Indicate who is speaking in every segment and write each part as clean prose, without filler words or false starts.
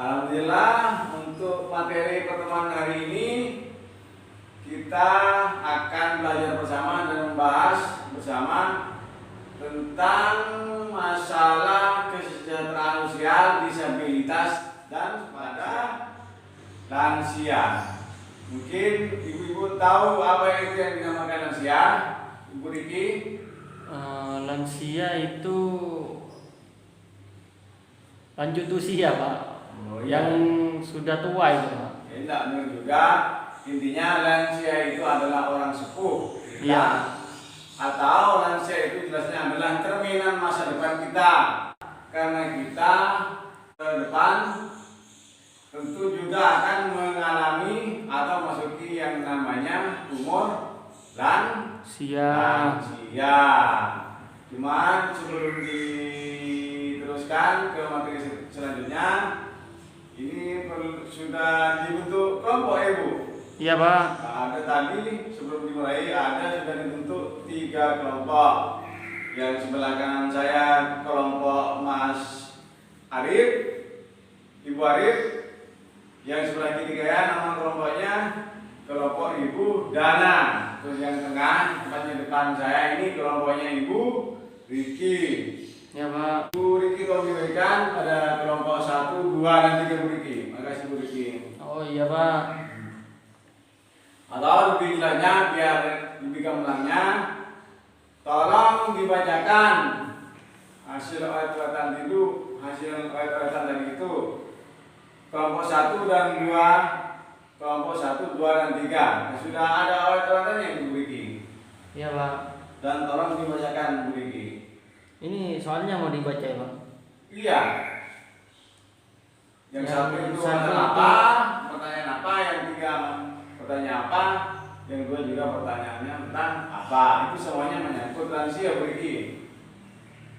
Speaker 1: Alhamdulillah, untuk materi pertemuan hari ini kita akan belajar bersama dan membahas bersama tentang masalah kesejahteraan sosial disabilitas dan pada lansia. Mungkin ibu-ibu tahu apa itu yang dinamakan lansia, Ibu Riki?
Speaker 2: Lansia itu lanjut usia, Pak. Yang sudah tua itu, Pak.
Speaker 1: Tidak benar juga. Intinya lansia itu adalah orang sepuh.
Speaker 2: Iya.
Speaker 1: Atau lansia itu jelasnya adalah cerminan masa depan kita. Karena kita ke depan tentu juga akan mengalami atau masuki yang namanya umur lansia. Cuman sebelum diteruskan ke materi selanjutnya, ini sudah dibentuk kelompok ibu.
Speaker 2: Iya, Pak.
Speaker 1: Ada tadi sebelum dimulai sudah dibentuk 3 kelompok. Yang sebelah kanan saya kelompok Mas Arif, Ibu Arif. Yang sebelah kiri saya nama kelompoknya kelompok Ibu Dana. Terus yang tengah tempatnya depan saya ini kelompoknya Ibu Riki.
Speaker 2: Ya, Pak.
Speaker 1: Bu Riki kalau diberikan ada kelompok 1, 2, dan 3 Bu Riki. Makasih Bu Riki.
Speaker 2: Oh iya, Pak.
Speaker 1: Atau lebih jelasnya biar lebih gamblangnya, tolong dibacakan hasil oret-oretan itu, tadi itu. Kelompok 1 dan 2, kelompok 1, 2, dan 3. Sudah ada oret-oretannya Bu Riki.
Speaker 2: Iya, Pak.
Speaker 1: Dan tolong dibacakan Bu Riki.
Speaker 2: Ini soalnya mau dibaca, ya, Pak.
Speaker 1: Iya. Yang satu itu pertanyaan apa, yang 3 pertanyaan apa, yang 2 juga pertanyaannya tentang apa. Itu semuanya menyangkut lansia Bu Riki.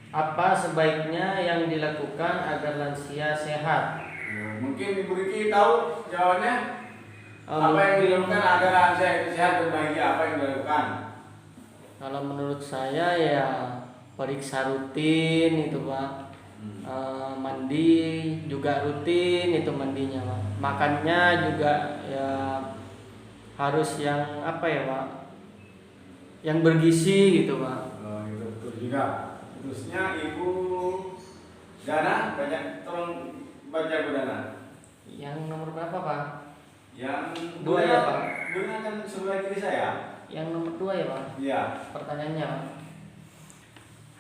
Speaker 2: Apa sebaiknya yang dilakukan agar lansia sehat?
Speaker 1: Mungkin Ibu Riki tahu jawabannya. Apa yang dilakukan agar lansia itu sehat dan bahagia, apa yang dilakukan?
Speaker 2: Kalau menurut saya ya periksa rutin itu, Pak. Mandi juga rutin itu mandinya, Pak. Makannya juga ya harus yang apa ya, Pak? Yang bergizi gitu, Pak.
Speaker 1: Oh, itu betul juga. Terusnya Ibu Dana, tolong baca Bu Dana.
Speaker 2: Yang nomor berapa, Pak?
Speaker 1: Yang
Speaker 2: 2 ya, Pak.
Speaker 1: Bu Dana kan sebelah kiri saya.
Speaker 2: Yang nomor 2 ya, Pak.
Speaker 1: Iya.
Speaker 2: Pertanyaannya, Pak.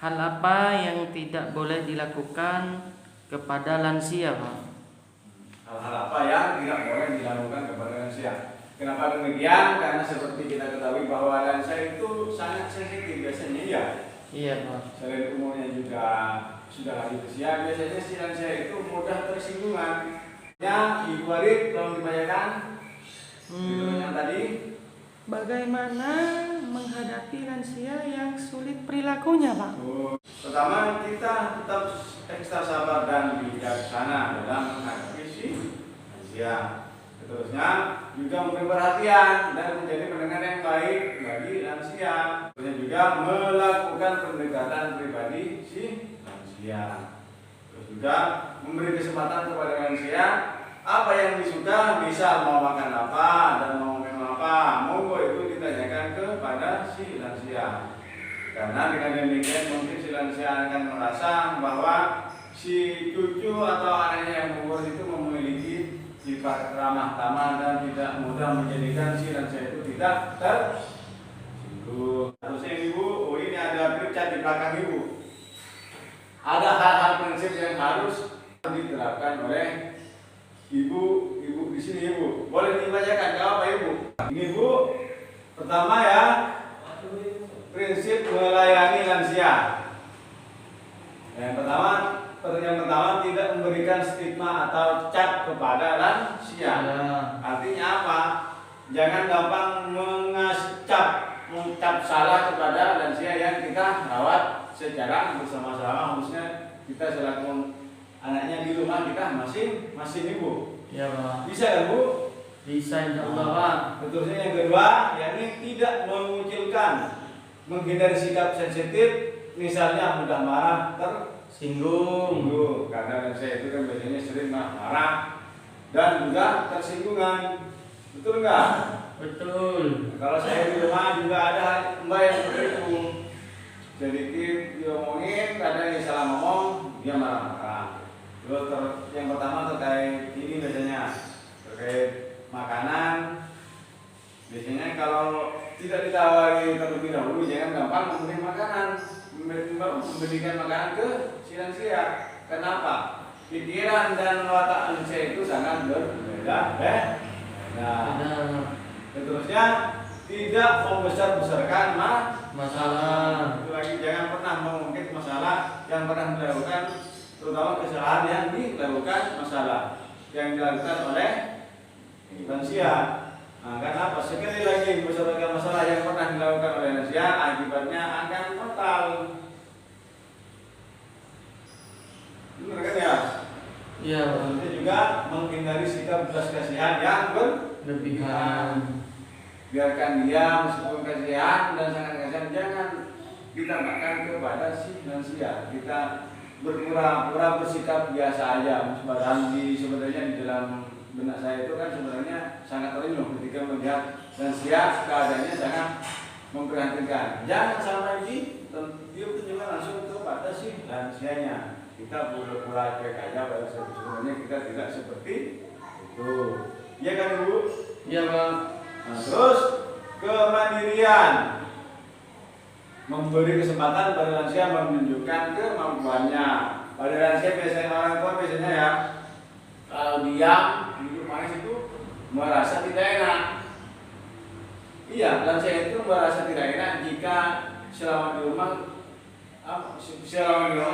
Speaker 2: Hal apa yang tidak boleh dilakukan kepada lansia, Pak?
Speaker 1: Hal-hal apa yang tidak boleh dilakukan kepada lansia? Kenapa demikian? Karena seperti kita ketahui bahwa lansia itu sangat sensitif biasanya ya.
Speaker 2: Iya, Pak.
Speaker 1: Selain umurnya juga sudah lanjut usia, biasanya si lansia itu mudah tersinggungan. Ya, Ibu Arif tolong dibacakan yang tadi.
Speaker 2: Bagaimana menghadapi lansia yang sulit perilakunya, Pak?
Speaker 1: Pertama, kita tetap ekstra sabar dan bijaksana dalam menghadapi si lansia. Seterusnya juga memberi perhatian dan menjadi pendengar yang baik bagi lansia. Terusnya juga melakukan pendekatan pribadi si lansia. Terus juga memberi kesempatan kepada lansia apa yang disuka, bisa mau makan apa dan mau minum apa, monggo itu ditanyakan kepada si lansia. Karena dengan demikian mungkin si lansia akan merasa bahwa si cucu atau anaknya yang umur itu memiliki sifat ramah tamah dan tidak mudah menjadikan si lansia itu tidak tersinggung. Terusnya Ibu, ini ada cat di belakang Ibu. Ada hal-hal prinsip yang harus diterapkan oleh Ibu di sini Ibu. Boleh dibacakan jawab Ibu. Ini Ibu, pertama ya, prinsip melayani lansia. Yang pertama tidak memberikan stigma atau cap kepada lansia. Artinya apa? Jangan gampang mengucap salah kepada lansia yang kita rawat secara bersama-sama, khususnya kita selaku anaknya di rumah kita masih Ibu.
Speaker 2: Ya, Pak.
Speaker 1: Bisa kan Bu?
Speaker 2: Bisa, insyaallah, Pak.
Speaker 1: Terusnya yang kedua, yakni tidak menghindari sikap sensitif, misalnya mudah marah,
Speaker 2: Singgung.
Speaker 1: Karena lansia itu kan biasanya sering marah dan juga tersinggungan. Betul nggak?
Speaker 2: Betul.
Speaker 1: Kalau saya di rumah juga ada mbak yang seperti itu. Sedikit diomongin, kadang yang salah ngomong, dia marah-marah. Terus yang pertama terkait ini biasanya terkait makanan. Biasanya kalau tidak ditawari terlebih dahulu, jangan gampang memberi makanan, memberikan makanan ke si lansia. Kenapa? Pikiran dan watak lansia itu sangat berbeda. Nah, seterusnya tidak membesar-besarkan masalah. Itu lagi, jangan pernah mengungkit masalah yang pernah dilakukan, terutama kesalahan yang dilakukan masalah yang dilakukan oleh lansia. Nah, karena apa? Sekali lagi membesarkan masalah yang pernah dilakukan oleh lansia, akibatnya akan fatal. Benar kan ya?
Speaker 2: Iya.
Speaker 1: Itu juga menghindari sikap belas kasihan yang
Speaker 2: berlebihan.
Speaker 1: Biarkan dia meskipun kasihan dan sangat kasihan, jangan kita makan kepada si lansia. Kita berpura-pura bersikap biasa aja. Sebenarnya di dalam benak saya itu kan sebenarnya sangat terlihat ketika melihat lansia keadaannya sangat memprihatinkan. Jangan sampai dia tunjukkan langsung kepada si lansianya. Kita pura-pura cuek aja, padahal sebenarnya kita tidak seperti itu. Iya kan Ibu?
Speaker 2: Iya Pak.
Speaker 1: Nah, terus kemandirian, memberi kesempatan pada lansia menunjukkan kemampuannya. Pada lansia biasanya orang tua biasanya ya, kalau diam duduk manis itu merasa tidak enak. Iya, lansia itu merasa tidak enak jika selama di rumah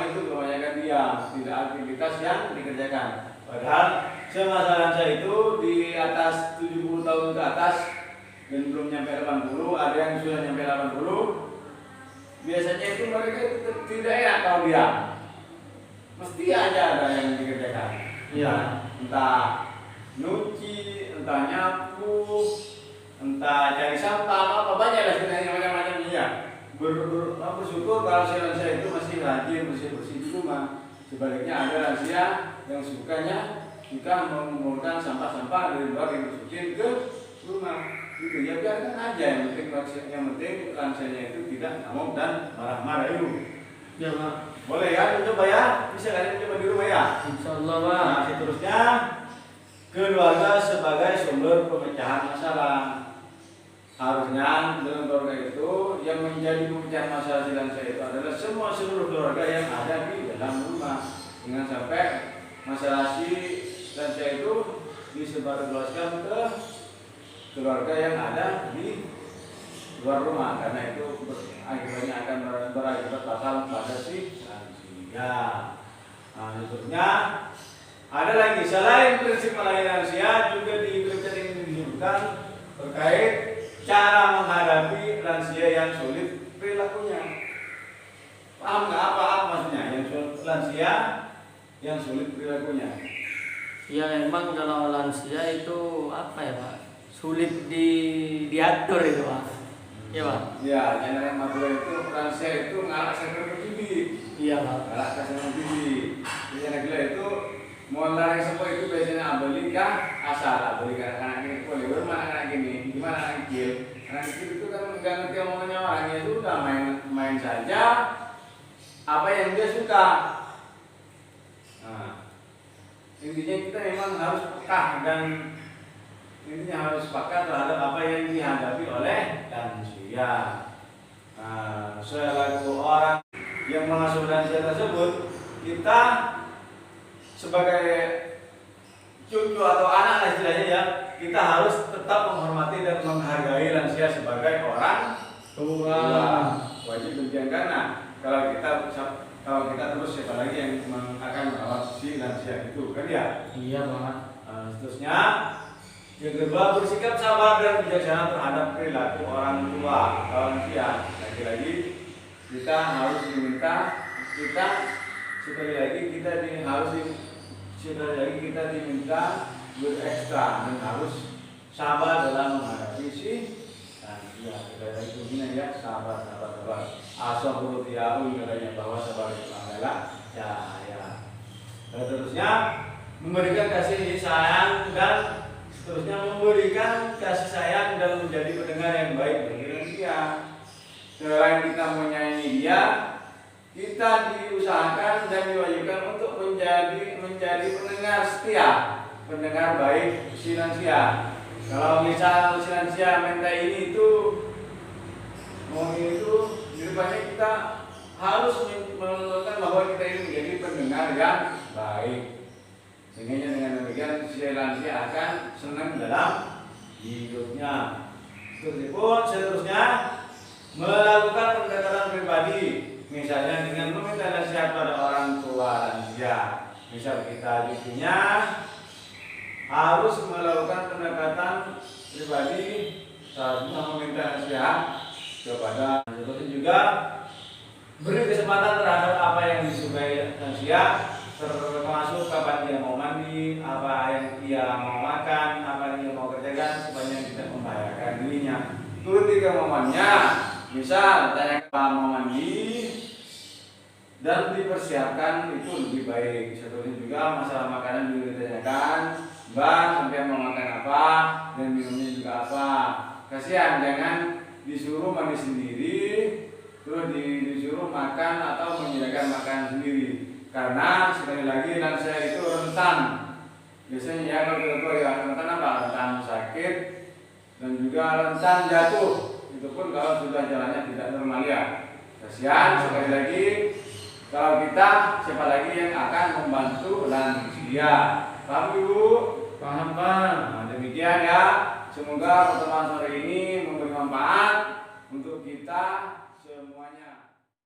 Speaker 1: itu kebanyakan diam, tidak aktivitas yang dikerjakan. Padahal semasa lansia itu di atas 70 tahun ke atas dan belum nyampe 80, ada yang sudah nyampe 80, biasanya itu mereka itu tidak enak kalau diam. Mesti aja ada yang dikerjakan.
Speaker 2: Iya.
Speaker 1: Entah nyuci, entah nyapu, entah cari sampah, apa banyak lah sebenarnya macam-macam ya. Bersyukur kalau si lansia itu masih rajin bersih-bersih di rumah. Sebaliknya ada lansia yang suka mengumpulkan sampah-sampah dari luar yang dimasukin ke rumah. Gitu ya, biarkan aja, yang penting lansianya itu tidak ngamuk dan marah-marah itu.
Speaker 2: Ya Pak.
Speaker 1: Boleh ya, coba ya, bisa kalian coba di rumah ya.
Speaker 2: Insyaallah Pak.
Speaker 1: Nah, seterusnya keluarga sebagai sumber pemecahan masalah. Harusnya dalam keluarga itu yang menjadi pemecahan masalah di lansia itu adalah seluruh keluarga yang ada di dalam rumah. Dengan sampai masalah si lansia itu disebarluaskan ke keluarga yang ada di luar rumah, karena itu akibatnya akan berakibat fatal pada si lansia. Nah, tentunya ada lagi selain prinsip melayani lansia, juga di Indonesia ini disebutkan terkait cara menghadapi lansia yang sulit perilakunya. Paham nggak apa maksudnya yang lansia yang sulit perilakunya?
Speaker 2: Ya emang kalau lansia itu apa ya Pak? Sulit diatur itu Pak. Iya Pak.
Speaker 1: Ya, yang Madura itu lansia itu ngalak sakit bibi.
Speaker 2: Iya Pak.
Speaker 1: Ngalak sakit bibi. Yang gila itu mau lari semua itu biasanya abelikan asal abelikan anak ini boleh bermain anak ini gimana anak kecil. Anak kecil itu kan nggak ngerti omongannya orangnya, itu udah main saja apa yang dia suka. Nah, intinya kita memang harus peka dan intinya harus peka terhadap apa yang dihadapi oleh lansia. Nah, selaku orang yang mengasuh lansia tersebut, kita sebagai cucu atau anak lah istilahnya ya, kita harus tetap menghormati dan menghargai lansia sebagai orang tua. Wajib demikian, karena kalau kita terus siapa lagi yang akan merawat si lansia itu kan ya?
Speaker 2: Iya Pak.
Speaker 1: Seterusnya yang kedua, bersikap sabar dan bijaksana terhadap perilaku orang tua atau lansia. Lagi-lagi kita harus diminta kita diminta berekstra dan harus sabar dalam menghadapi si lansia. Kita dari dunia ya, sabar. Asal perlu diakui katanya bahwa sabar itu adalah cahaya. Dan seterusnya memberikan kasih sayang dan seterusnya memberikan kasih sayang dan menjadi pendengar yang baik bagi manusia. Selain kita menyayangi dia, kita diusahakan dan diwajibkan untuk menjadi pendengar setia, pendengar baik si lansia. Kalau misal si lansia minta ini itu mau itu, rupanya kita harus menunjukkan bahwa kita ini menjadi pendengar yang baik. Sehingga dengan demikian si lansia akan senang dalam hidupnya. Seterusnya melakukan pendekatan pribadi, misalnya dengan meminta nasihat pada orang tua lansia. Misal kita jupinya harus melakukan pendekatan pribadi, seharusnya meminta nasihat kepada. Seterusnya juga beri kesempatan terhadap apa yang disukai lansia, termasuk kapan dia mau mandi, apa yang dia mau makan, apa yang dia mau kerjakan supaya tidak membahayakan dirinya. Turuti kemauannya. Misal tanya kapan mau mandi dan dipersiapkan itu lebih baik. Seterusnya juga masalah makanan juga ditanyakan, bang sampai mau makan apa dan minumnya juga apa. Kasihan jangan disuruh mandi sendiri terus disuruh makan atau menyediakan makan sendiri, karena sekali lagi lansia itu rentan. Biasanya ya kalau kita tahu ya rentan apa? Rentan sakit dan juga rentan jatuh. Itu pun kalau sudah jalannya tidak normal ya. Kasihan sekali lagi kalau kita siapa lagi yang akan membantu lansia. Paham Ibu?
Speaker 2: Paham Pak.
Speaker 1: Nah, demikian ya. Semoga pertemuan sore ini memberi manfaat untuk kita.